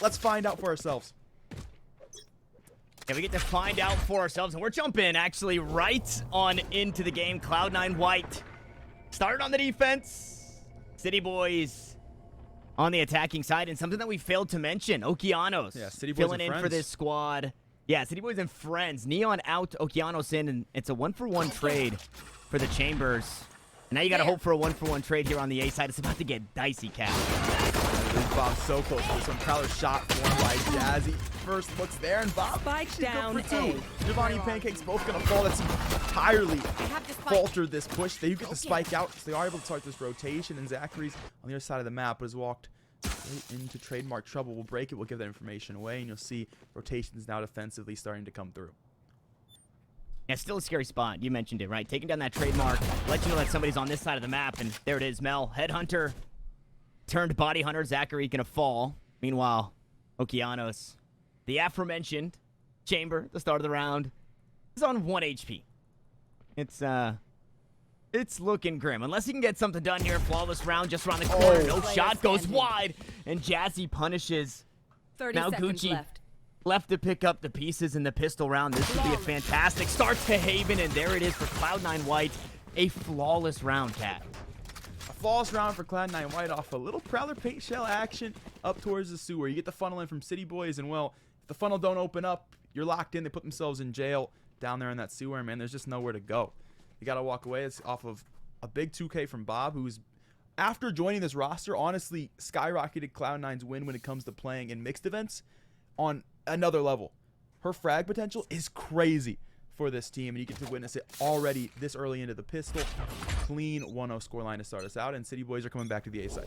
Let's find out for ourselves. Yeah, we get to find out for ourselves, and we're jumping actually right on into the game. Cloud9 White started on the defense. City Boys on the attacking side, and something that we failed to mention, Okeanos. Yeah, City Boys filling and in friends for this squad. Yeah, City Boys and friends. Neon out, Okeanos in, and it's a 1-for-1 trade for the Chambers. And now you got to hope for a 1-for-1 trade here on the A side. It's about to get dicey, Cap. Bob so close to this one. Prowler shot formed by Jazzy. First looks there, and Bob Spike down for two. Giovanni and Pancakes both going to fall. That's entirely faltered this push. They get the spike out, so they are able to start this rotation. And Zachary's on the other side of the map has walked right into trademark trouble. We'll break it. We'll give that information away, and you'll see rotations now defensively starting to come through. Yeah, still a scary spot. You mentioned it, right? Taking down that trademark, let you know that somebody's on this side of the map, and there it is, Mel. Headhunter turned body hunter. Zachary gonna fall. Meanwhile, Okeanos, the aforementioned Chamber, the start of the round, is on 1 HP. It's looking grim. Unless he can get something done here. Flawless round just around the corner. No shot, goes wide, and Jazzy punishes. 30 now seconds Gucci left to pick up the pieces in the pistol round. This would be a fantastic start to Haven, and there it is for Cloud9 White. A flawless round, Cat. A flawless round for Cloud9 White off a little Prowler paint shell action up towards the sewer. You get the funnel in from City Boys, and well, if the funnel don't open up, you're locked in. They put themselves in jail down there in that sewer, man. There's just nowhere to go. You got to walk away. It's off of a big 2K from Bob, who's, after joining this roster, honestly skyrocketed Cloud9's win when it comes to playing in mixed events on another level. Her frag potential is crazy for this team, and you get to witness it already this early into the pistol. Clean 1-0 scoreline to start us out, and City Boys are coming back to the A side.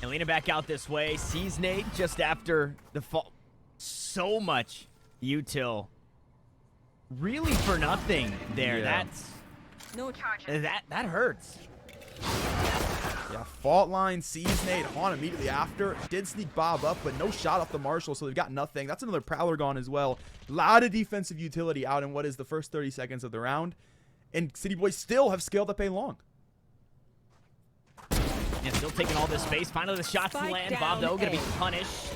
And leaning back out this way, sees Nate just after the fall. So much util. Really for nothing there. Yeah. That's that hurts. Yeah, fault line sees Nate on immediately after. Did sneak Bob up, but no shot off the Marshall, so they've got nothing. That's another Prowler gone as well. A lot of defensive utility out in what is the first 30 seconds of the round. And City Boys still have scaled up A long. And still taking all this space. Finally, the shots land. Bob, though, going to be punished.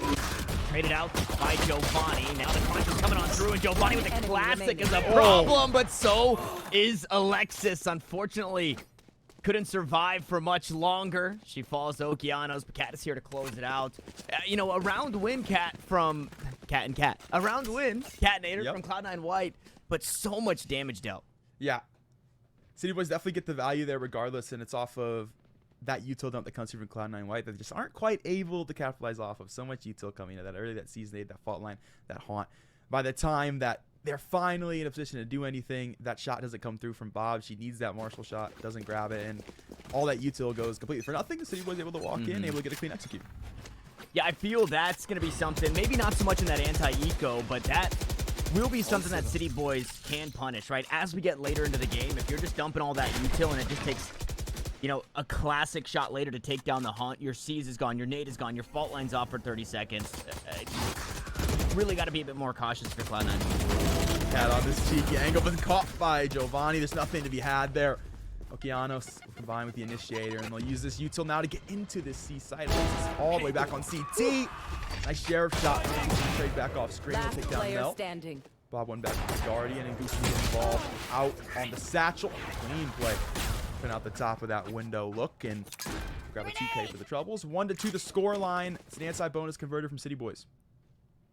Traded out by Giovanni. Now the punch is coming on through, and Giovanni with a classic is a problem, but so is Alexis. Unfortunately, couldn't survive for much longer. She falls to Okeanos, but Cat is here to close it out. You know, a round win, Cat, from Cat and Cat. A round win, Catnator from Cloud9 White, but so much damage dealt. Yeah. City Boys definitely get the value there regardless, and it's off of that util dump that comes through from Cloud9 White that they just aren't quite able to capitalize off of. So much util coming in that early, that season 8, that fault line, that haunt. By the time that they're finally in a position to do anything, that shot doesn't come through from Bob. She needs that Marshall shot, doesn't grab it, and all that util goes completely for nothing. The City Boys able to walk in, able to get a clean execute. Yeah, I feel that's going to be something, maybe not so much in that anti-eco, but that will be something that City Boys can punish, right? As we get later into the game, if you're just dumping all that util and it just takes, you know, a classic shot later to take down the haunt, your C's is gone, your nade is gone, your fault line's off for 30 seconds. Really got to be a bit more cautious for Cloud9. Cat on this cheeky angle, but caught by Giovanni. There's nothing to be had there. Okeanos will combine with the initiator, and they'll use this util now to get into this C side. All the way back on CT. Nice sheriff shot. Straight back off screen. We'll take down Mel. Bob went back to the Guardian, and Gucci involved out on the satchel. Clean play. Pin out the top of that window look, and grab a 2K for the troubles. 1-2 the score line. It's an anti bonus converted from City Boys.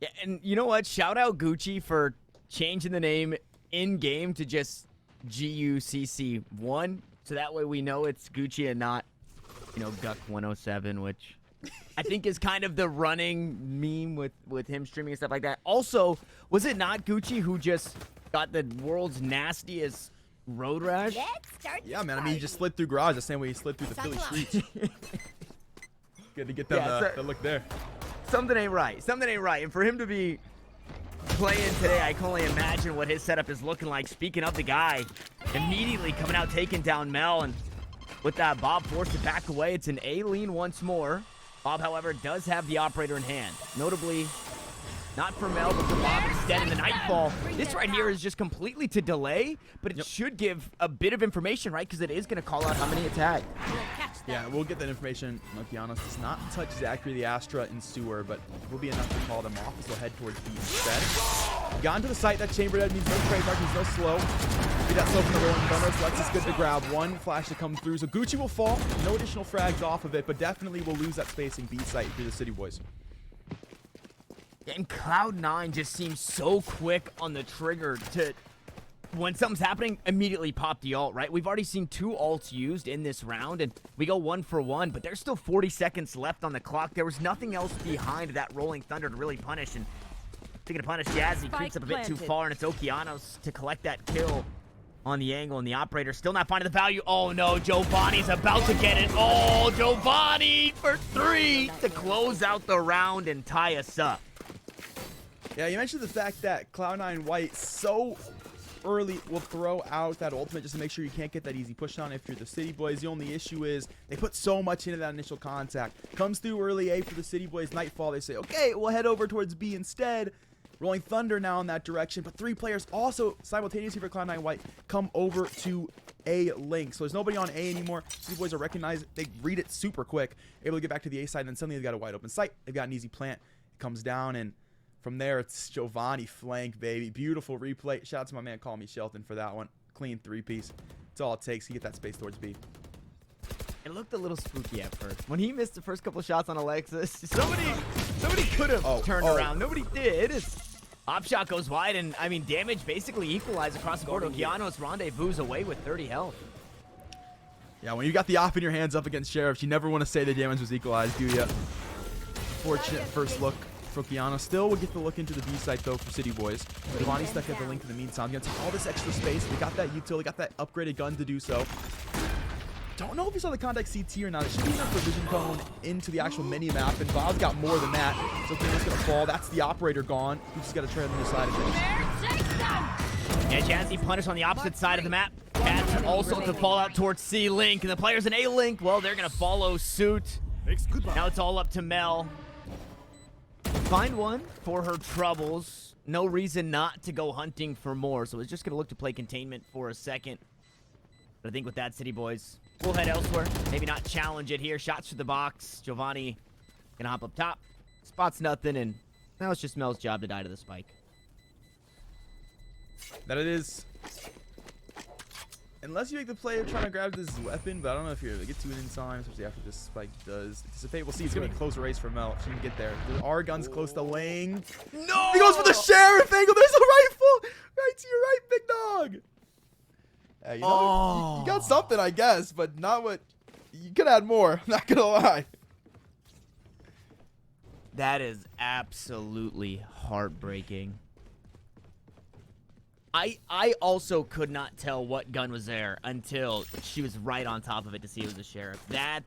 Yeah, and you know what? Shout out Gucci for changing the name in-game to just GUCC1. So that way we know it's Gucci and not, you know, Guck 107, which I think is kind of the running meme with him streaming and stuff like that. Also, was it not Gucci who just got the world's nastiest road rash? Yeah, man. I mean, he just slid through garage the same way he slid through the Philly streets. Good to get them the look there. Something ain't right. Something ain't right. And for him to be playing today, I can only imagine what his setup is looking like. Speaking of the guy, immediately coming out, taking down Mel, and with that, Bob forced to back away. It's an A lean once more. Bob, however, does have the operator in hand. Notably, not for Mel, but for Bob instead in the Nightfall. This right here is just completely to delay, but it should give a bit of information, right? Because it is going to call out how many attack. Yeah, we'll get that information. Okeanos does not touch Zachary the Astra in sewer, but will be enough to call them off as we'll head towards B instead. Gone to the site. That chamber dead means no trademark, means no slow. Get that slow from the Rolling Thunder. So Lex is good to grab. One flash to come through. So Gucci will fall. No additional frags off of it, but definitely will lose that spacing B site through the City Boys. And Cloud9 just seems so quick on the trigger to, when something's happening, immediately pop the ult, right? We've already seen 2 ults used in this round, and we go 1 for 1, but there's still 40 seconds left on the clock. There was nothing else behind that Rolling Thunder to really punish, and thinking to punish, Jazzy creeps up a bit too far, and it's Okeanos to collect that kill on the angle, and the operator still not finding the value. Oh no, Giovanni's about to get it. Oh, Giovanni for 3 to close out the round and tie us up. Yeah, you mentioned the fact that Cloud9 White so early will throw out that ultimate just to make sure you can't get that easy push on if you're the City Boys. The only issue is they put so much into that initial contact. Comes through early A for the City Boys. Nightfall, they say, okay, we'll head over towards B instead. Rolling Thunder now in that direction, but 3 players also simultaneously for Cloud9 White come over to A link. So there's nobody on A anymore. City Boys are recognized. They read it super quick, able to get back to the A side, and then suddenly they've got a wide open site. They've got an easy plant. It comes down, and from there, it's Giovanni flank, baby. Beautiful replay. Shout out to my man, Call Me Shelton, for that one. Clean 3-piece. That's all it takes to get that space towards B. It looked a little spooky at first. When he missed the first couple shots on Alexis, somebody could have turned around. Nobody did. Op shot goes wide, and, I mean, damage basically equalized across the board. Okeanos rendezvous away with 30 health. Yeah, when you got the op in your hands up against Sheriffs, you never want to say the damage was equalized, do you? Fortunate first look. Okeanos still will get the look into the B site though for City Boys. Giovanni stuck at the link in the meantime. Gonna take all this extra space. They got that util, they got that upgraded gun to do so. Don't know if he saw the contact CT or not. It should be enough for vision cone into the actual mini map, and Bob's got more than that. So Okeanos gonna fall. That's the operator gone. He's just gotta try on the other side of things. Yeah, Jazzy punished on the opposite side of the map. Cats also to fall out towards C link, and the players in A link, well, they're gonna follow suit. Now it's all up to Mel. Find one for her troubles. No reason not to go hunting for more, so it's just going to look to play containment for a second. But I think with that, City Boys, we'll head elsewhere. Maybe not challenge it here. Shots to the box. Giovanni going to hop up top. Spots nothing, and now it's just Mel's job to die to the spike. That it is. Unless you make the play of trying to grab this weapon, but I don't know if you're able to get to it in time, especially after this spike does anticipate. We'll see. It's going to be a close race for Mel if she can get there. There are guns close to Ling. No! He goes for the Sheriff angle. There's a rifle! Right to your right, big dog! Yeah, you know, you got something, I guess, but not what... You could add more. I'm not going to lie. That is absolutely heartbreaking. I also could not tell what gun was there until she was right on top of it to see it was a Sheriff. That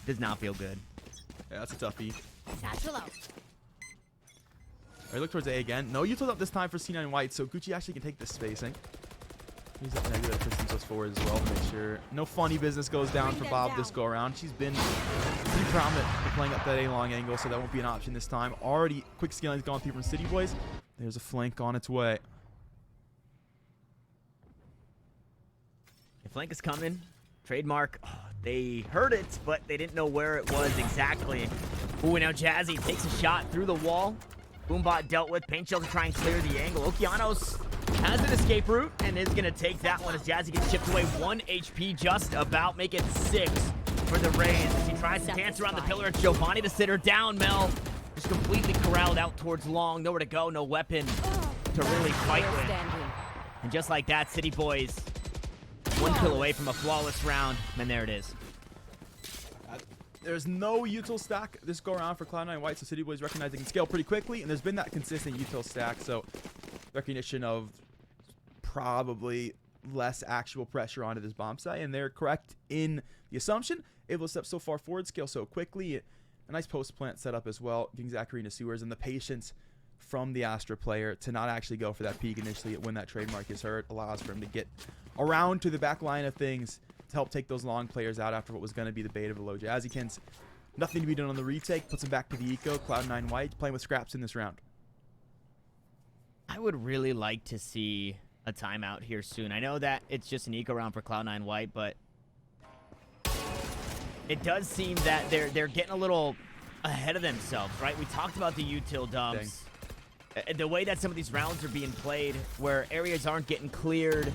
does not feel good. Yeah, that's a toughie. Satchel out. Alright, look towards A again. No util up this time for C9 White, so Gucci actually can take this spacing. He's up negative, push themselves forward as well to make sure no funny business goes down for Bob this go around. She's been pretty prominent for playing up that A long angle, so that won't be an option this time. Already quick scaling's gone through from City Boys. There's a flank on its way. Flank is coming. Trademark. Oh, they heard it, but they didn't know where it was exactly. Ooh, now Jazzy takes a shot through the wall. Boombot dealt with. Paint Shell to try and clear the angle. Okeanos has an escape route and is going to take that one as Jazzy gets chipped away. 1 HP just about. Make it 6 for the Rays as he tries to dance around the pillar. It's Giovanni to sit her down. Mel just completely corralled out towards long. Nowhere to go. No weapon to really fight with. And just like that, City Boys 1 kill away from a flawless round, and there it is. There's no util stack this go around for Cloud9 White, so City Boys recognize they can scale pretty quickly, and there's been that consistent util stack, so recognition of probably less actual pressure onto this bomb site, and they're correct in the assumption. Able to step so far forward, scale so quickly. A nice post plant setup as well, getting Zachary into sewers, and the patience from the Astra player to not actually go for that peek initially when that trademark is hurt allows for him to get around to the back line of things to help take those long players out after what was going to be the bait of the low Jazzykins. Nothing to be done on the retake. Puts him back to the eco. Cloud9 White playing with scraps in this round. I would really like to see a timeout here soon. I know that it's just an eco round for Cloud9 White, but it does seem that they're getting a little ahead of themselves, right? We talked about the util dumps. The way that some of these rounds are being played, where areas aren't getting cleared,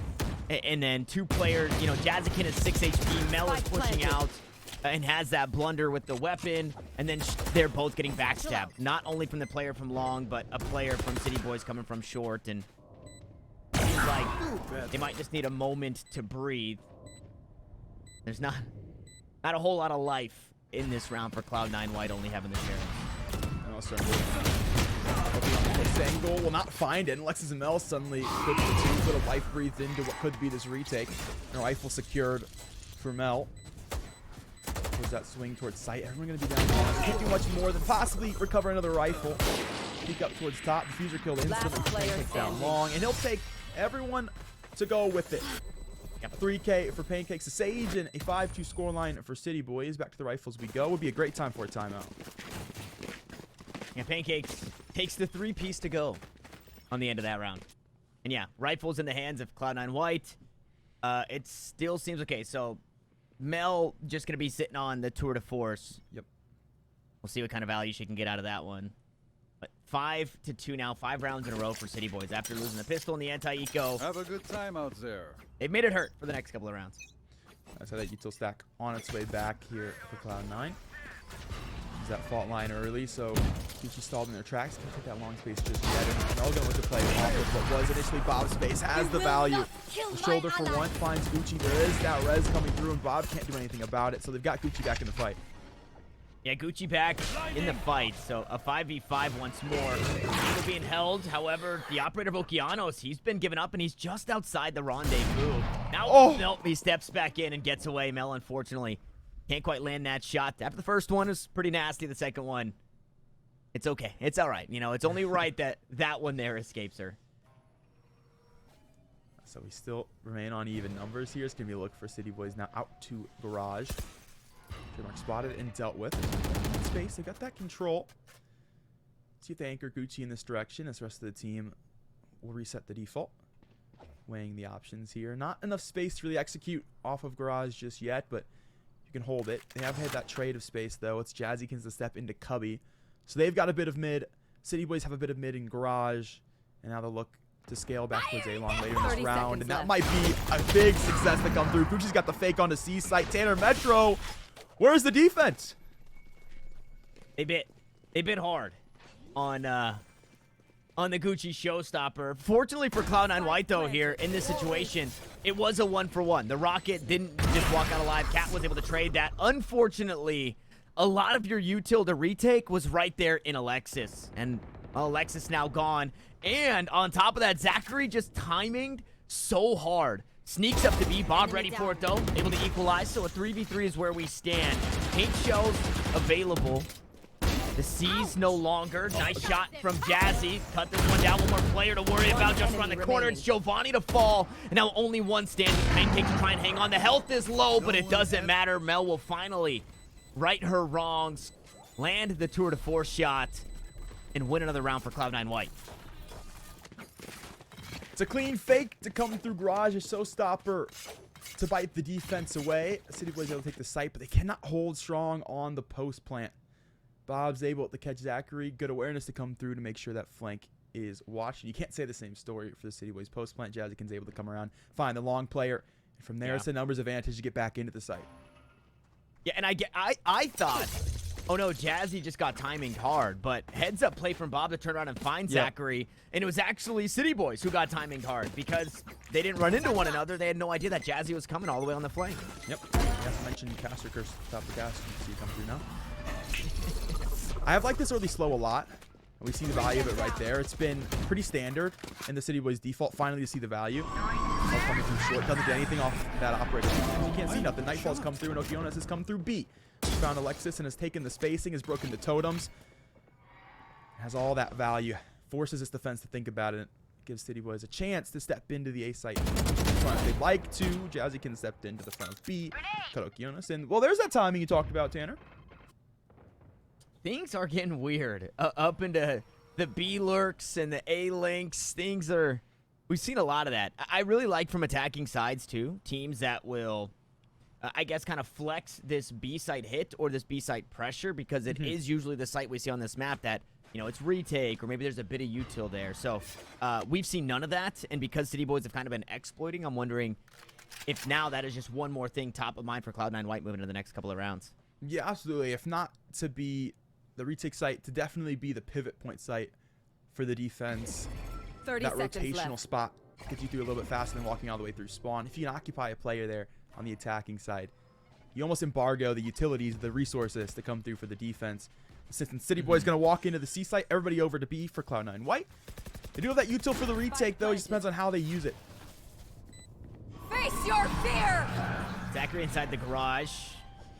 and then two players, you know, Jazzykin is 6 HP, Mel is pushing out, and has that blunder with the weapon, and then they're both getting backstabbed. Not only from the player from long, but a player from City Boys coming from short, and it seems like they might just need a moment to breathe. There's not a whole lot of life in this round for Cloud9 White, only having the sheriff. And also, Angle will not find it, and Alexis and Mel suddenly put the two little life breathed into what could be this retake. And rifle secured for Mel. Towards that swing towards sight. Everyone going to be down. They can't do much more than possibly recover another rifle. Peek up towards top. Diffuser killed instantly. Pancake down long. And he'll take everyone to go with it. Got 3K for Pancakes to Sage and a 5-2 scoreline for City Boys. Back to the rifles we go. Would be a great time for a timeout. And Pancakes takes the 3-piece to go on the end of that round. And yeah, rifles in the hands of Cloud9 White. It still seems okay. So Mel just going to be sitting on the tour de force. Yep. We'll see what kind of value she can get out of that one. But 5-2 now, 5 rounds in a row for City Boys after losing the pistol and the anti-eco. Have a good time out there. They've made it hurt for the next couple of rounds. That's how that util stack on its way back here for Cloud9. That fault line early, so Gucci stalled in their tracks. Can't take that long space just yet. And Mel going to play off of what was initially Bob's space. Has the value. The shoulder for one finds Gucci. There is that res coming through, and Bob can't do anything about it. So they've got Gucci back in the fight. Yeah, Gucci back in the fight. So a 5v5 once more. People being held. However, the operator of Okeanos, he's been given up, and he's just outside the rendezvous. Now, nope, he steps back in and gets away. Mel, unfortunately, can't quite land that shot. After the first one was pretty nasty. The second one, it's okay. It's all right. You know, it's only right that that one there escapes her. So we still remain on even numbers here. It's going to be a look for City Boys now out to Garage. Trademark spotted and dealt with. In space, they got that control. See if they anchor Gucci in this direction as the rest of the team will reset the default. Weighing the options here. Not enough space to really execute off of Garage just yet, but you can hold it. They have had that trade of space, though. It's Jazzykins to step into Cubby. So they've got a bit of mid. City Boys have a bit of mid in Garage. And now they'll look to scale back towards A-Long later in this round. And that might be a big success to come through. Gucci's got the fake on the C site. Tanner Metro, where's the defense? They bit hard on the Gucci showstopper. Fortunately for Cloud9 White, though, here in this situation, it was a 1-for-1. The Rocket didn't just walk out alive. Cat was able to trade that. Unfortunately, a lot of your util to retake was right there in Alexis. And Alexis now gone. And on top of that, Zachary just timing so hard. Sneaks up to B. Bob ready for it, though. Able to equalize. So a 3v3 is where we stand. Paint shells available. The C's no longer. Nice shot from Jazzy. Cut this one down. One more player to worry about just around the corner. It's Giovanni to fall. And now only one standing. Pancake to try and hang on. The health is low, but it doesn't matter. Mel will finally right her wrongs, land the tour de force shot, and win another round for Cloud9 White. It's a clean fake to come through Garage. A showstopper to bite the defense away. City Boys able to take the site, but they cannot hold strong on the post plant. Bob's able to catch Zachary. Good awareness to come through to make sure that flank is watched. You can't say the same story for the City Boys post plant. Jazzykin's able to come around, find the long player, and from there it's a numbers advantage to get back into the site. Yeah, and I thought, oh no, Jazzy just got timing hard, but heads up play from Bob to turn around and find Zachary, and it was actually City Boys who got timing hard because they didn't run into one another. They had no idea that Jazzy was coming all the way on the flank. Yep. As mentioned, caster curse top of gas. You can see it come through now. I have liked this early slow a lot. We see the value of it right there. It's been pretty standard in the City Boys default. Finally to see the value. All coming through short. Doesn't get anything off that operator. You can't see nothing. Nightfall's come through, and Okeanos has come through B. Found Alexis and has taken the spacing, has broken the totems. Has all that value. Forces its defense to think about it. Gives City Boys a chance to step into the A site. If they'd like to. Jazzykin stepped into the front of B. Cut Okeanos. And, well, there's that timing you talked about, Tanner. Things are getting weird up into the B lurks and the A links. Things are, we've seen a lot of that. I really like from attacking sides too, teams that will I guess, kind of flex this B site hit or this B site pressure, because it is usually the site we see on this map that, you know, it's retake or maybe there's a bit of util there. So we've seen none of that, and because City Boys have kind of been exploiting, I'm wondering if now that is just one more thing top of mind for Cloud9 White moving into the next couple of rounds. Yeah, absolutely. If not to be the retake site, to definitely be the pivot point site for the defense. 30 that seconds rotational left. spot gets you through a little bit faster than walking all the way through spawn. If you can occupy a player there on the attacking side, you almost embargo the utilities, the resources to come through for the defense. Since the City Boys going to walk into the C site, everybody over to B for Cloud9 White. They do have that util for the retake, though. It just depends on how they use it. Face your fear! Zachary inside the garage.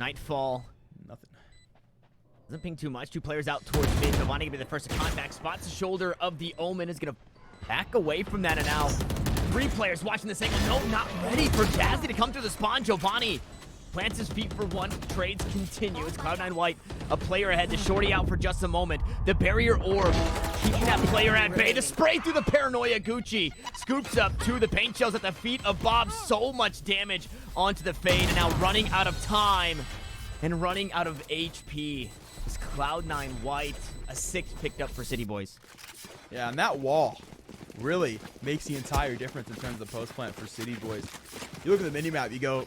Nightfall. Nothing. Doesn't ping too much. Two players out towards mid. Giovanni gonna be the first to contact. Spots the shoulder of the Omen. Is gonna back away from that, and now 3 players watching this angle. No, not ready for Jazzy to come through the spawn. Giovanni plants his feet for one. Trades continue. It's Cloud9 White, a player ahead. The shorty out for just a moment. The barrier orb keeping that player at bay. To spray through the paranoia. Gucci scoops up 2 of the paint shells at the feet of Bob. So much damage onto the fade, and now running out of time and running out of HP. It's Cloud9 White, a 6 picked up for City Boys. Yeah, and that wall really makes the entire difference in terms of post plant for City Boys. You look at the minimap, you go,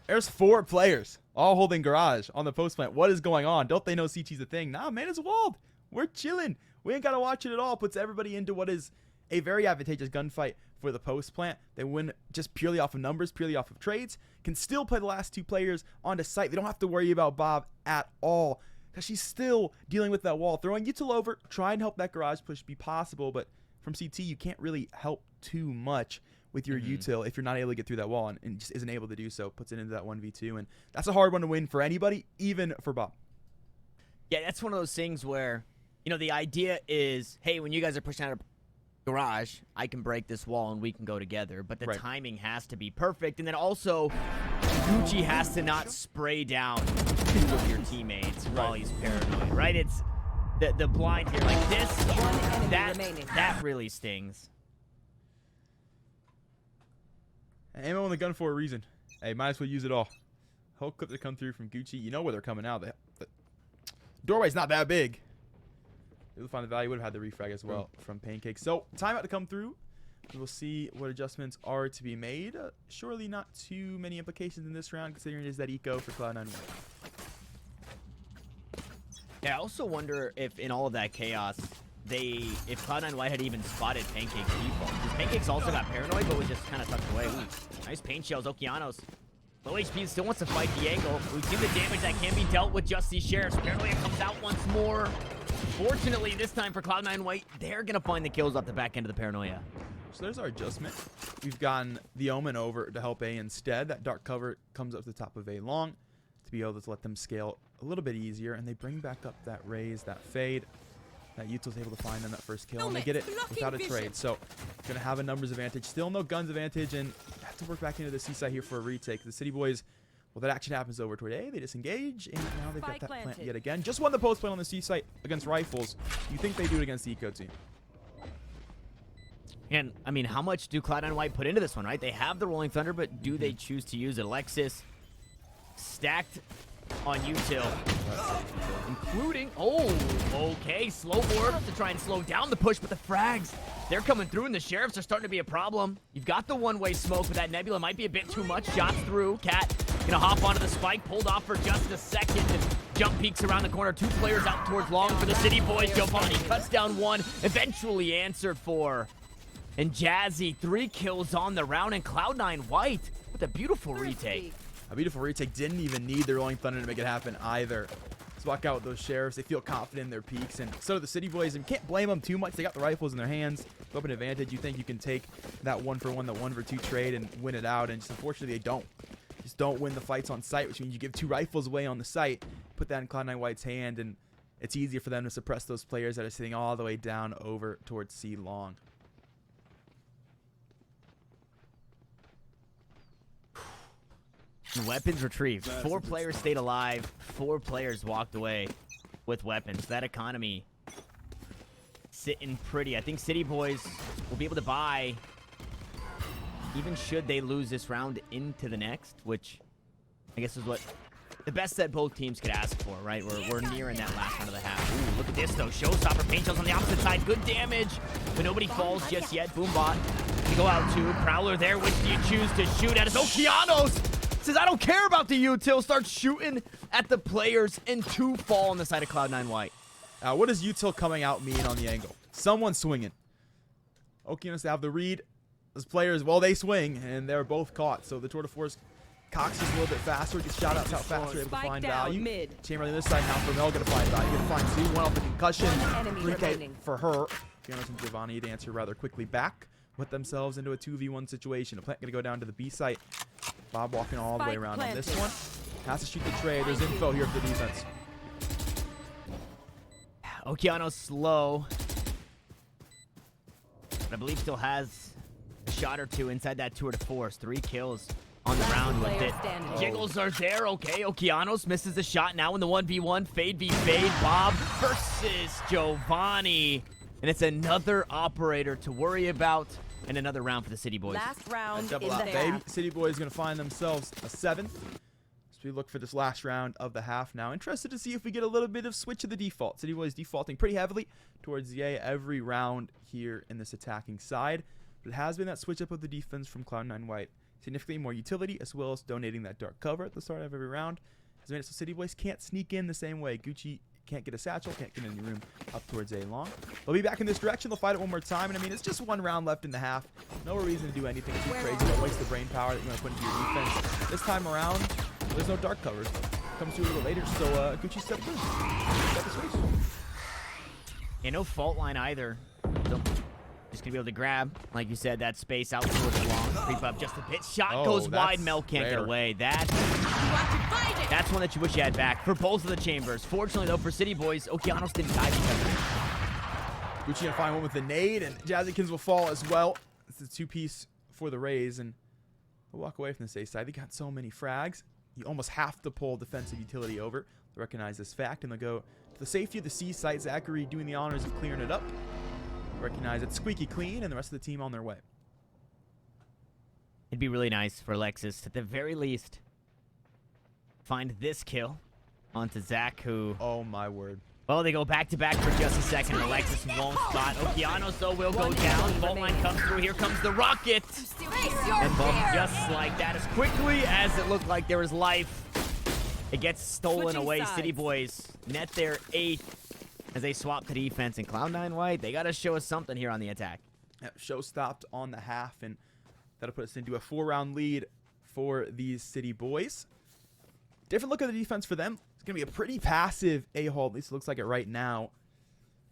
there's 4 players all holding garage on the post plant. What is going on? Don't they know CT's a thing? Nah, man, it's walled. We're chilling. We ain't got to watch it at all. Puts everybody into what is a very advantageous gunfight for the post plant. They win just purely off of numbers, purely off of trades. Can still play the last 2 players onto site. They don't have to worry about Bob at all, because she's still dealing with that wall. Throwing util over, try and help that garage push be possible, but from CT, you can't really help too much with your util if you're not able to get through that wall, and just isn't able to do so. Puts it into that 1v2, and that's a hard one to win for anybody, even for Bob. Yeah, that's one of those things where, you know, the idea is, hey, when you guys are pushing out a garage, I can break this wall and we can go together, but the timing has to be perfect, and then also Gucci has to not spray down 2 of your teammates while he's paranoid, right? It's the blind here like this, that really stings. Ammo in the gun for a reason. Hey, might as well use it all. Whole clip to come through from Gucci. You know where they're coming out. The doorway's not that big. You'll find the value. Would have had the refrag as well from Pancake. So timeout to come through. We'll see what adjustments are to be made. Surely not too many implications in this round, considering it is that eco for Cloud9 White. Yeah, I also wonder if in all of that chaos, if Cloud9 White had even spotted Pancake's default. Because Pancake's also got paranoid, but was just kind of tucked away. Ooh, nice paint shells, Okeanos. Low HP still wants to fight the angle. We've seen the damage that can be dealt with just these sheriffs. Paranoia comes out once more. Fortunately, this time for Cloud9 White, they're going to find the kills off the back end of the paranoia. So there's our adjustment. We've gotten the Omen over to help A instead. That dark cover comes up to the top of A long to be able to let them scale a little bit easier. And they bring back up that raise, that fade. That util's able to find them that first kill, and they get it without a trade. So going to have a numbers advantage. Still no guns advantage, and have to work back into the C side here for a retake. The City Boys, well, that action happens over toward A. They disengage, and now they've got that plant yet again. Just won the post plant on the C site against rifles. You think they do it against the Eco team? And, I mean, how much do Cloud9 White put into this one, right? They have the Rolling Thunder, but do they choose to use it? Alexis stacked on util, including, okay, slow board to try and slow down the push, but the frags, they're coming through, and the sheriffs are starting to be a problem. You've got the one-way smoke, but that nebula might be a bit too much. Shots through. Cat gonna hop onto the spike, pulled off for just a second, and jump peeks around the corner. 2 players out towards long for the City Boys. Giovanni cuts down 1, eventually answered for. And Jazzy, 3 kills on the round, and Cloud9 White with a beautiful retake. A beautiful retake. Didn't even need the Rolling Thunder to make it happen either. Let's walk out with those sheriffs. They feel confident in their peaks, and so do the City Boys. And can't blame them too much. They got the rifles in their hands. Weapon advantage. You think you can take that 1-for-1, that 1-for-2 trade and win it out, and just unfortunately they don't. Just don't win the fights on site, which means you give 2 rifles away on the site, put that in Cloud9 White's hand, and it's easier for them to suppress those players that are sitting all the way down over towards C long. Weapons retrieved. 4 players stayed alive. 4 players walked away with weapons. That economy sitting pretty. I think City Boys will be able to buy, even should they lose this round into the next, which I guess is what the best that both teams could ask for, right? We're nearing that last round of the half. Ooh, look at this, though. Showstopper, paint shells on the opposite side. Good damage, but nobody falls just yet. Boombot to go out too. Prowler there. Which do you choose to shoot at? As Okeanos says, I don't care about the util. Starts shooting at the players, and 2 fall on the side of Cloud9 White. What does util coming out mean on the angle? Someone swinging. Okeanos have the read. Those players, well, they swing, and they're both caught. So the tour de force cocks just a little bit faster. Gets shout outs how fast they're able to find value. Chamber on this side now for Mel, gonna find value. Gonna find 2, 1 off the concussion. 3K for her. Okeanos and Giovanni to answer rather quickly back. Put themselves into a 2v1 situation. The plant gonna go down to the B site. Bob walking all the way around on this one. Has to shoot the trade. There's info here for the defense. Okeanos slow. But I believe still has a shot or 2 inside that tour de force. 3 kills on the round with it. Jiggles are there. Okay, Okeanos misses the shot now in the 1v1. Fade v fade. Bob versus Giovanni. And it's another operator to worry about. And another round for the City Boys. Last round double in out, the baby. half. City Boys going to find themselves a 7th. So we look for this last round of the half now. Interested to see if we get a little bit of switch of the default. City Boys defaulting pretty heavily towards the A every round here in this attacking side. But it has been that switch up of the defense from Cloud9 White. Significantly more utility, as well as donating that dark cover at the start of every round. Has made it so City Boys can't sneak in the same way. Gucci can't get a satchel, can't get any room up towards A long. They'll be back in this direction. They'll fight it one more time. And I mean, it's just 1 round left in the half. No reason to do anything too crazy. Don't waste the brain power that you're going to put into your defense. This time around, there's no dark covers. Comes through a little later, so Gucci stepped through. Got the switch. And no fault line either. So just gonna be able to grab, like you said, that space out towards the long. Creep up just a bit. Shot goes wide. Mel can't get away. That's one that you wish you had back for both of the chambers. Fortunately, though, for City Boys, Okeanos didn't die because of it. Gucci gonna find one with the nade, and Jazzykins will fall as well. It's a 2-piece for the Rays, and they'll walk away from this A side. They got so many frags. You almost have to pull defensive utility over to recognize this fact, and they'll go to the safety of the C site. Zachary doing the honors of clearing it up. Recognize it's squeaky clean, and the rest of the team on their way. It'd be really nice for Alexis, at the very least, find this kill onto Zach, who... Oh, my word. Well, they go back-to-back for just a second. Alexis won't spot. Okeanos, though, will go down. Fault line comes through. Here comes the rocket. And bump just like that. As quickly as it looked like there was life, it gets stolen away. City Boys net their 8th as they swap to defense. And Cloud9 White, they got to show us something here on the attack. Yep, show stopped on the half, and that'll put us into a 4-round lead for these City Boys. Different look at the defense for them. It's going to be a pretty passive A-hole. At least it looks like it right now.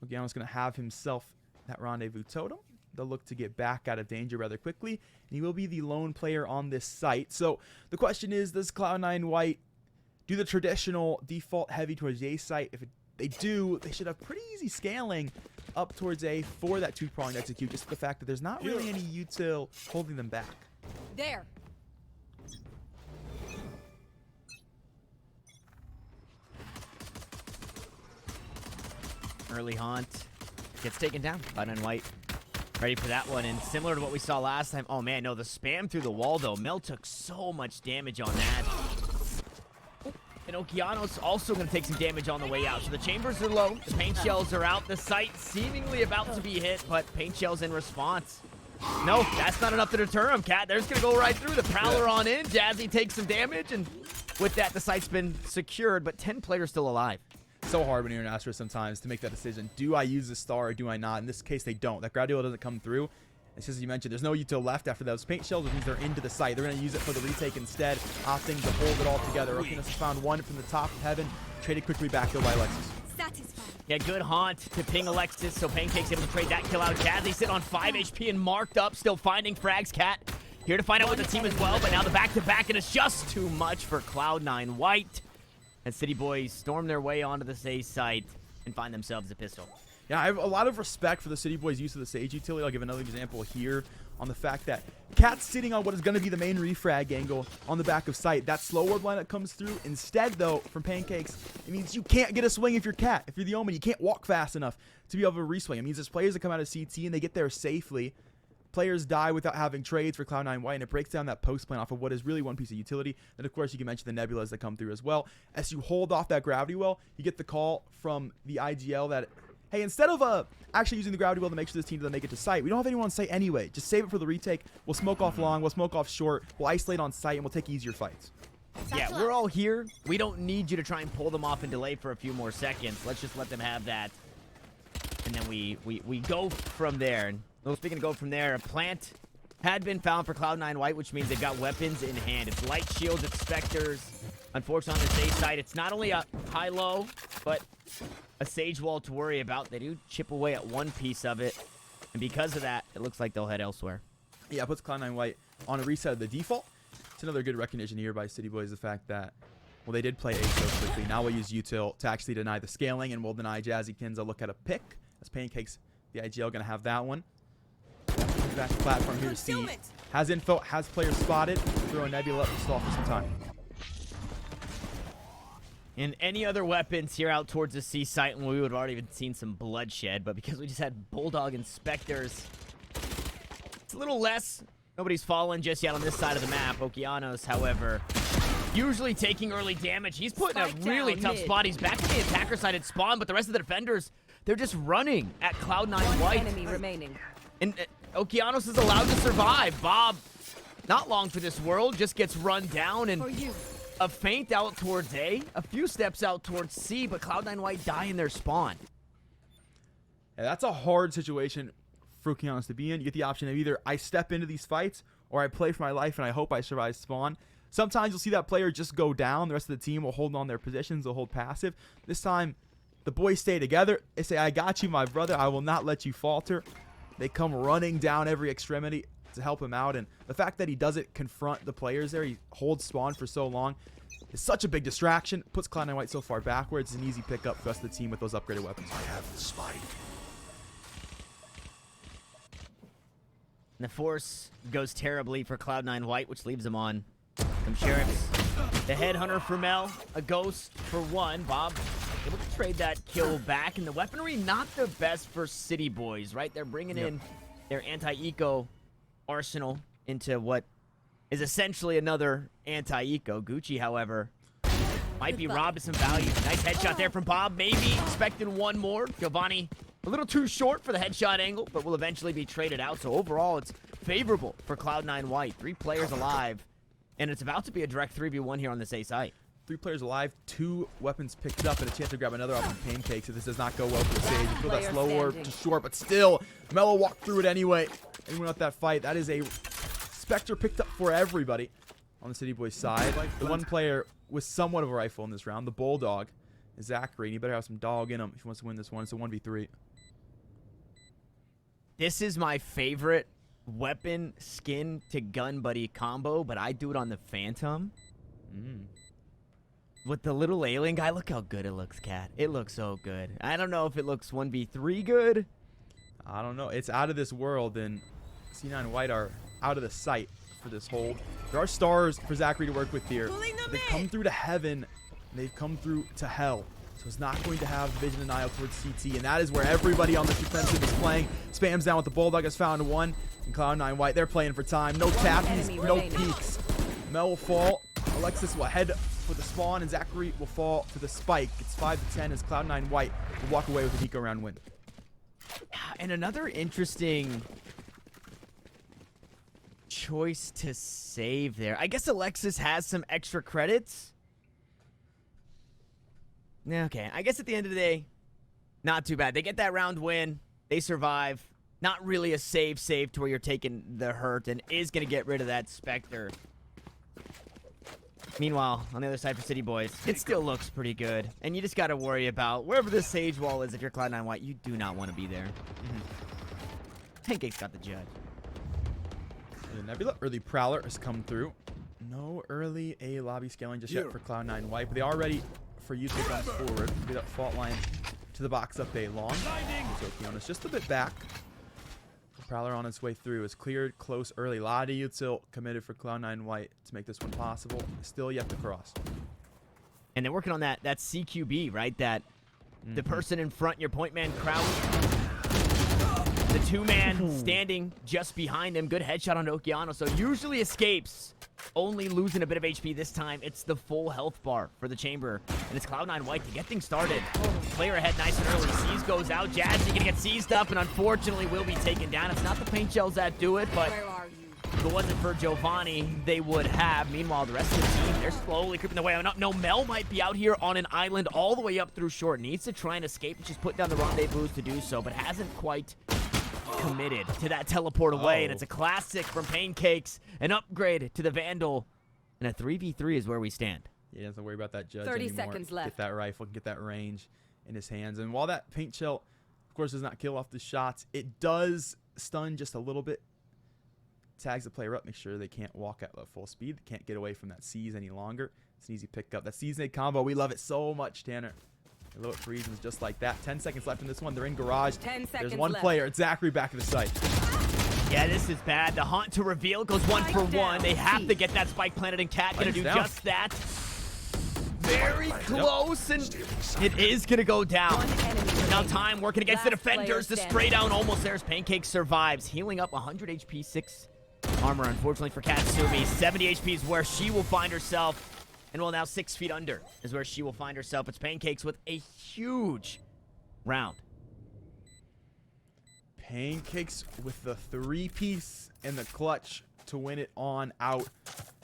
Okeanos going to have himself that rendezvous totem. They'll look to get back out of danger rather quickly. And he will be the lone player on this site. So the question is, does Cloud9 White do the traditional default heavy towards the A site? If they do, they should have pretty easy scaling up towards A for that 2-pronged execute. Just the fact that there's not really any util holding them back. There. Early Haunt gets taken down. Cloud9 White ready for that one. And similar to what we saw last time. Oh, man, no, the spam through the wall, though. Mel took so much damage on that. And Okeanos also going to take some damage on the way out. So the chambers are low. The paint shells are out. The site seemingly about to be hit, but paint shells in response. No, that's not enough to deter him, Cat. They're just going to go right through. The Prowler on in. Jazzy takes some damage, and with that, the site's been secured, but 10 players still alive. So hard when you're an Astra sometimes to make that decision. Do I use the star or do I not? In this case, they don't. That Gradiolo doesn't come through. It's just as you mentioned, there's no util left after those paint shells, which means they're into the site. They're going to use it for the retake instead, opting to hold it all together. Okeanos has found one from the top of heaven, traded quickly back though by Alexis. Yeah, good haunt to ping Alexis, so Pancake's able to trade that kill out. Jazzy sit on 5 HP and marked up, still finding frags. Cat here to find out with the team as well, but now the back-to-back, and it's just too much for Cloud9 White. And City Boys storm their way onto the Sage site and find themselves a pistol. Yeah, I have a lot of respect for the City Boys' use of the Sage utility. I'll give another example here on the fact that Cat's sitting on what is going to be the main refrag angle on the back of site. That slow ward line that comes through. Instead, though, from Pancakes, it means you can't get a swing if you're Cat. If you're the Omen, you can't walk fast enough to be able to reswing. It means there's players that come out of CT and they get there safely. players die without having trades for Cloud9 White, and it breaks down that post plan off of what is really one piece of utility. Then, of course, you can mention the Nebulas that come through as well. As you hold off that gravity well, you get the call from the IGL that, hey, instead of actually using the gravity well to make sure this team doesn't make it to site, we don't have anyone on site anyway. Just save it for the retake. We'll smoke off long, we'll smoke off short, we'll isolate on site, and we'll take easier fights. Yeah, we're all here. We don't need you to try and pull them off and delay for a few more seconds. Let's just let them have that. And then we go from there. And well, speaking of go from there, a plant had been found for Cloud9 White, which means they've got weapons in hand. It's light shields, it's specters. Unfortunately, on the safe side, it's not only a high-low, but a sage wall to worry about. They do chip away at one piece of it. And because of that, it looks like they'll head elsewhere. Yeah, it puts Cloud9 White on a reset of the default. It's another good recognition here by City Boys, the fact that, well, they did play A so quickly. Now we'll use util to actually deny the scaling, and we'll deny Jazzykins a look at a pick. As Pancakes, the IGL going to have that one. Back to platform here to see. Has info, has players spotted. Throw a Nebula up to stall for some time. And any other weapons here out towards the C site, and we would have already even seen some bloodshed, but because we just had Bulldog and Spectres, it's a little less. Nobody's fallen just yet on this side of the map. Okeanos, however, usually taking early damage. He's put in a really tough spot. He's back to the attacker side at spawn, but the rest of the defenders, they're just running at Cloud9 White. Enemy remaining. And Okeanos is allowed to survive. Bob, not long for this world, just gets run down, and a feint out towards A, a few steps out towards C, but Cloud9 White die in their spawn. Yeah, that's a hard situation for Okeanos to be in. You get the option of either I step into these fights or I play for my life and I hope I survive spawn. Sometimes you'll see that player just go down. The rest of the team will hold on their positions. They'll hold passive. This time, the boys stay together. They say, I got you, my brother. I will not let you falter. They come running down every extremity to help him out. And the fact that he doesn't confront the players there, he holds spawn for so long, is such a big distraction. Puts Cloud9 White so far backwards. It's an easy pickup for the rest of the team with those upgraded weapons. I have the spike. And the force goes terribly for Cloud9 White, which leaves him on some sheriffs. The headhunter for Mel, a ghost for one. Bob able to trade that kill back, and the weaponry not the best for City Boys, right? They're bringing in their anti-eco arsenal into what is essentially another anti-eco. Gucci, however, might be robbed of some value. Nice headshot there from Bob. Maybe expecting one more. Giovanni a little too short for the headshot angle, but will eventually be traded out. So overall, it's favorable for Cloud9 White. 3 players alive, and it's about to be a direct 3v1 here on this A site. 3 players alive, 2 weapons picked up, and a chance to grab another off of Pancakes if this does not go well for the Sage. You feel that slow warp to short, but still, Mello walked through it anyway. And went out that fight. That is a Spectre picked up for everybody on the City Boys side. The one player with somewhat of a rifle in this round, the Bulldog, is Zachary. And he better have some dog in him if he wants to win this one. It's a 1v3. This is my favorite weapon skin to gun buddy combo, but I do it on the Phantom. With the little alien guy, look how good it looks, Cat. It looks so good. I don't know if it looks 1v3 good. I don't know. It's out of this world, and C9 White are out of the sight for this hold. There are stars for Zachary to work with here. They've come through to heaven, and they've come through to hell. So it's not going to have vision denial towards CT, and that is where everybody on this defensive is playing. Spams down with the Bulldog, has found one. And Cloud9 White, they're playing for time. No tappies, no peeks. Mel will fall. Alexis will head for the spawn, and Zachary will fall to the spike. It's 5-10 as Cloud9 White will walk away with an eco round win. And another interesting choice to save there. I guess Alexis has some extra credits. Yeah, okay. I guess at the end of the day, not too bad. They get that round win. They survive. Not really a save to where you're taking the hurt, and is going to get rid of that Spectre. Meanwhile, on the other side for City Boys, it still looks pretty good. And you just got to worry about wherever this Sage Wall is. If you're Cloud9 White, you do not want to be there. Pancake's got the judge. The Nebula early Prowler has come through. No early A lobby scaling just yet for Cloud9 White, but they are ready for you to come forward. Get that fault line to the box up A long. Okeanos just a bit back. Prowler on its way through is cleared close early. A lot of util committed for Cloud9 White to make this one possible. Still yet to cross. And they're working on that CQB, right? That the person in front, your point man crouch. The two-man standing just behind him. Good headshot on Okeano, so usually escapes. Only losing a bit of HP this time. It's the full health bar for the chamber. And it's Cloud9 White to get things started. Player ahead nice and early. Seize goes out. Jazzy gonna get seized up and unfortunately will be taken down. It's not the paint shells that do it, but Where are you? if it wasn't for Giovanni, they would have. Meanwhile, the rest of the team, they're slowly creeping their way on up. No, Mel might be out here on an island all the way up through short. Needs to try and escape, and she's put down the rendezvous to do so, but hasn't quite committed to that teleport away. And it's a classic from Pancakes, an upgrade to the Vandal, and a 3v3 is where we stand. He doesn't worry about that judge 30 anymore. seconds left. Get that rifle, get that range in his hands. And while that paint shell, of course, does not kill off the shots, it does stun just a little bit. Tags the player up, make sure they can't walk at full speed. They can't get away from that seize any longer. It's an easy pickup. That seize nade combo, we love it so much, Tanner. They low it for reasons just like that. 10 seconds left in this one. They're in garage. 10 seconds There's one left. player. It's Zachary back in the site. Yeah, this is bad. The haunt to reveal goes 1 for 1. They have to get that spike planted, and Cat gonna do down. just that. Very close, and it is gonna go down. Now time working against the Last player defenders. The standing. spray down almost there as Pancake survives. Healing up 100 HP, 6 armor, unfortunately for Katsumi. 70 HP is where she will find herself. And well, now 6 feet under is where she will find herself. It's Pancakes with a huge round. Pancakes with the 3-piece and the clutch to win it on out.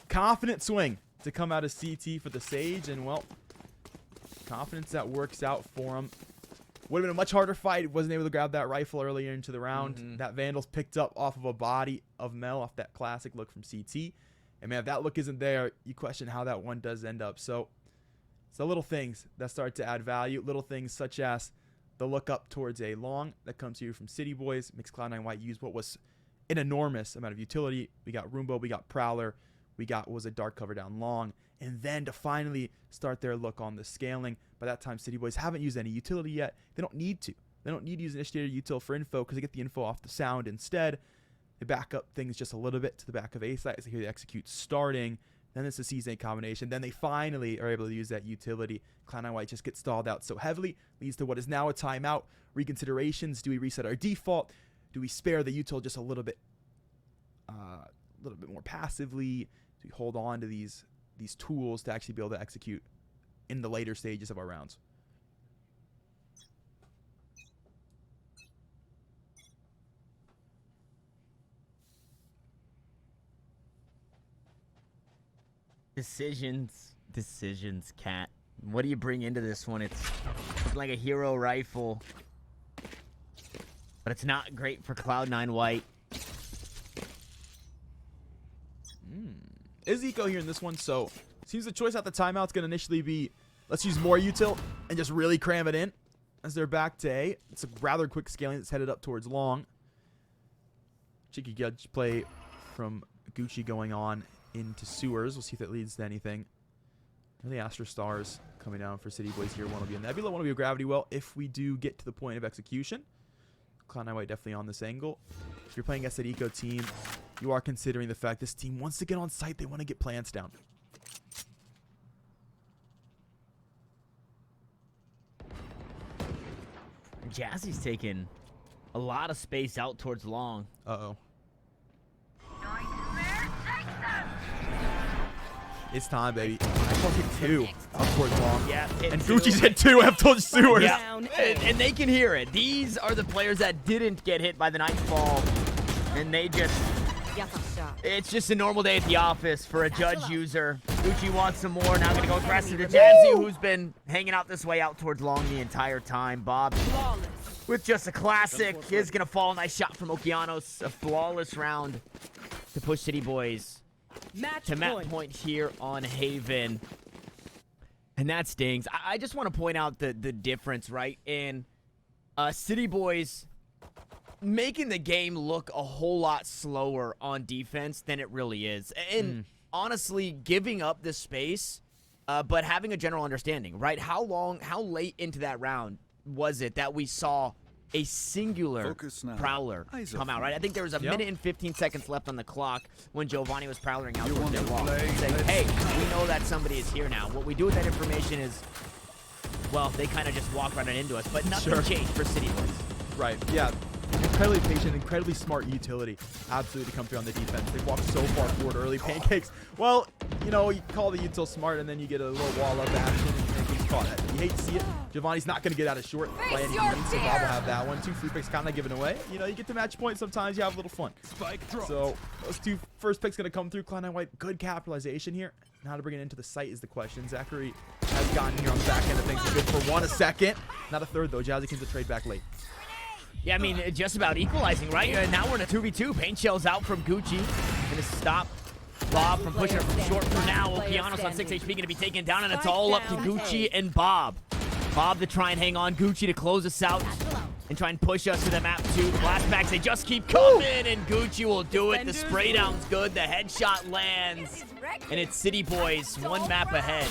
Confident swing to come out of CT for the Sage, and well, confidence that works out for him. Would have been a much harder fight. Wasn't able to grab that rifle earlier into the round. That Vandal's picked up off of a body of Mel off that classic look from CT. And man, if that look isn't there, you question how that one does end up. So it's the little things that start to add value. Little things such as the look up towards a long that comes here from City Boys. Makes Cloud9 White use what was an enormous amount of utility. We got Roomba, we got Prowler, we got what was a dark cover down long. And then to finally start their look on the scaling. By that time, City Boys haven't used any utility yet. They don't need to. They don't need to use Initiator Util for info because they get the info off the sound instead. They back up things just a little bit to the back of A site as they hear the execute starting. Then it's a season combination. Then they finally are able to use that utility. Cloud9 White just gets stalled out so heavily. Leads to what is now a timeout. Reconsiderations. Do we reset our default? Do we spare the util just a little bit more passively? Do we hold on to these tools to actually be able to execute in the later stages of our rounds? Decisions, Cat. What do you bring into this one? It's like a hero rifle, but it's not great for Cloud9 White. Is Eco here in this one? So seems the choice at the timeout's going to initially be, let's use more util and just really cram it in as they're back to A. It's a rather quick scaling that's headed up towards long. Cheeky judge play from Gucci going on into sewers. We'll see if that leads to anything. The Astro Stars coming down for City Boys here. One will be a Nebula, one will be a Gravity Well if we do get to the point of execution. Cloud9 White definitely on this angle. If you're playing against that Eco team, you are considering the fact this team wants to get on site. They want to get plants down. Jazzy's taking a lot of space out towards long. Uh-oh. It's time, baby. I hit 2 up towards long. Yeah, And Gucci's hit 2 up towards sewers. Yeah, and they can hear it. These are the players that didn't get hit by the nightfall, and they just... It's just a normal day at the office for a judge user. Gucci wants some more. Now gonna go aggressive to Jazzy, who's been hanging out this way out towards long the entire time. Bob, with just a classic, is gonna fall. Nice shot from Okeanos. A flawless round to push City Boys to match point here on Haven. And that stings. I just want to point out the difference, right? In City Boys making the game look a whole lot slower on defense than it really is. And honestly, giving up the space, but having a general understanding, right? How late into that round was it that we saw a singular Prowler come out, right? I think there was a minute and 15 seconds left on the clock when Giovanni was prowling out towards their wall. Saying, hey, we know that somebody is here now. What we do with that information is, well, they kind of just walk right into us, but nothing changed for City Boys. Right, yeah. incredibly patient, incredibly smart utility. Absolutely to come through on the defense. They walk so far forward early. Pancakes, well, you know, you call the util smart, and then you get a little wall up action, and Pancakes caught it. You hate to see it. Giovanni's not going to get out of short by any means, so Bob will have that one. 2 free picks kind of given away. You know, you get to match point. Sometimes you have a little fun. So those 2 first picks going to come through. Cloud9 White, good capitalization here. And how to bring it into the site is the question. Zachary has gotten here on the back end of things. Good for 1 a second. Not a third, though. Jazzy can trade back late. Yeah, I mean, just about equalizing, right? Now we're in a 2v2. Paint Shell's out from Gucci. Gonna stop Bob from pushing it from short for now. Okeanos on 6 HP gonna be taken down, and it's all up to Gucci and Bob. Bob to try and hang on. Gucci to close us out and try and push us to the map 2. The blast packs, they just keep coming, and Gucci will do it. The spray down's good. The headshot lands, and it's City Boys 1 map ahead.